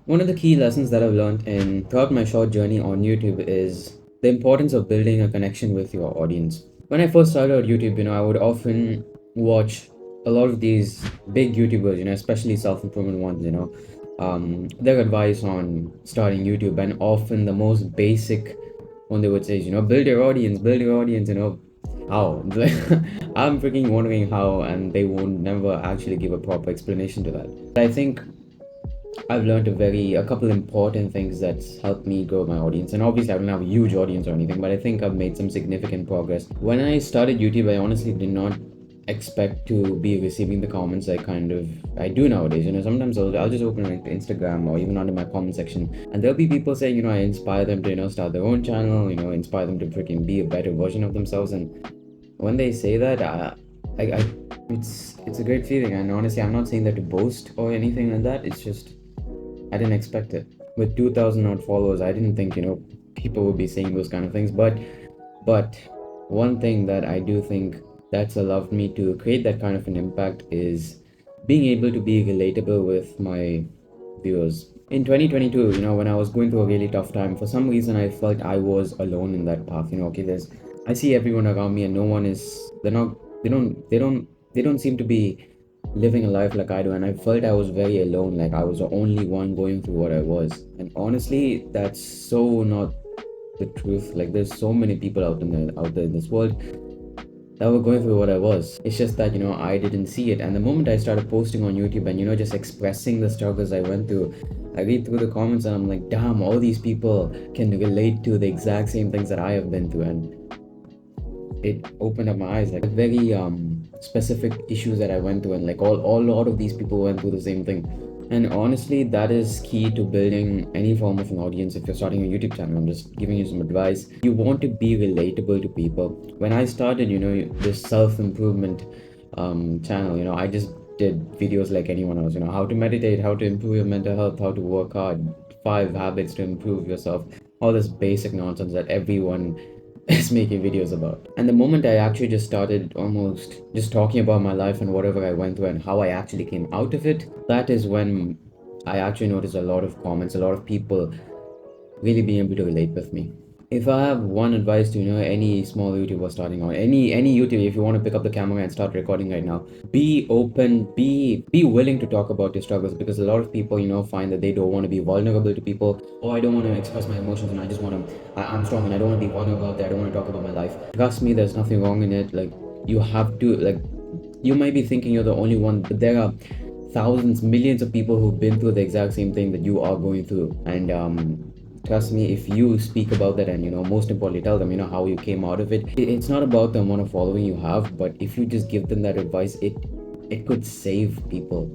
One of the key lessons that I've learned in throughout my short journey on YouTube is the importance of building a connection with your audience. When I first started on YouTube, I would often watch a lot of these big YouTubers, especially self-improvement ones, their advice on starting YouTube, and often the most basic one they would say is, build your audience, how? I'm freaking wondering how, and they won't never actually give a proper explanation to that. I think I've learned a couple important things that's helped me grow my audience. And obviously, I don't have a huge audience or anything, but I think I've made some significant progress. When I started YouTube, I honestly did not expect to be receiving the comments I do nowadays. Sometimes I'll just open like Instagram or even under my comment section, and there'll be people saying, I inspire them to start their own channel, inspire them to freaking be a better version of themselves. And when they say that, I it's a great feeling. And honestly, I'm not saying that to boast or anything like that. It's just I didn't expect it. With 2,000 odd followers, I didn't think, people would be saying those kind of things. But one thing that I do think that's allowed me to create that kind of an impact is being able to be relatable with my viewers. In 2022, when I was going through a really tough time, for some reason I felt I was alone in that path. Okay, I see everyone around me and no one is, they're not, they don't seem to be living a life like I do, and I felt I was very alone, like I was the only one going through what I was. And honestly, that's so not the truth. Like there's so many people out there in this world that were going through what I was. It's just that I didn't see it. And the moment I started posting on YouTube and just expressing the struggles I went through, I read through the comments and I'm like, damn, all these people can relate to the exact same things that I have been through. And it opened up my eyes, like very specific issues that I went through, and like all a lot of these people went through the same thing. And honestly, that is key to building any form of an audience. If you're starting a YouTube channel, I'm just giving you some advice. You want to be relatable to people. When I started, this self-improvement channel, I just did videos like anyone else, how to meditate, how to improve your mental health, how to work hard, 5 habits to improve yourself, all this basic nonsense that everyone is making videos about. And the moment I actually just started almost just talking about my life and whatever I went through and how I actually came out of it, that is when I actually noticed a lot of comments, a lot of people really being able to relate with me. If I have one advice to any small YouTuber starting out, any YouTuber, if you want to pick up the camera and start recording right now, be open, be willing to talk about your struggles, because a lot of people find that they don't want to be vulnerable to people. Oh, I don't want to express my emotions and I just want to I'm strong and I don't want to be vulnerable out there. I don't want to talk about my life. Trust me, there's nothing wrong in it. Like you have to like you might be thinking you're the only one, but there are thousands, millions of people who've been through the exact same thing that you are going through. And trust me, if you speak about that and most importantly tell them how you came out of it, it's not about the amount of following you have, but if you just give them that advice, it could save people.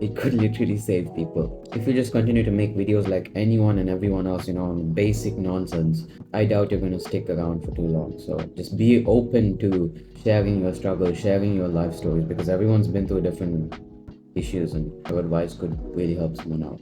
It could literally save people. If you just continue to make videos like anyone and everyone else, on basic nonsense, I doubt you're going to stick around for too long. So just be open to sharing your struggles, sharing your life stories, because everyone's been through different issues, and your advice could really help someone out.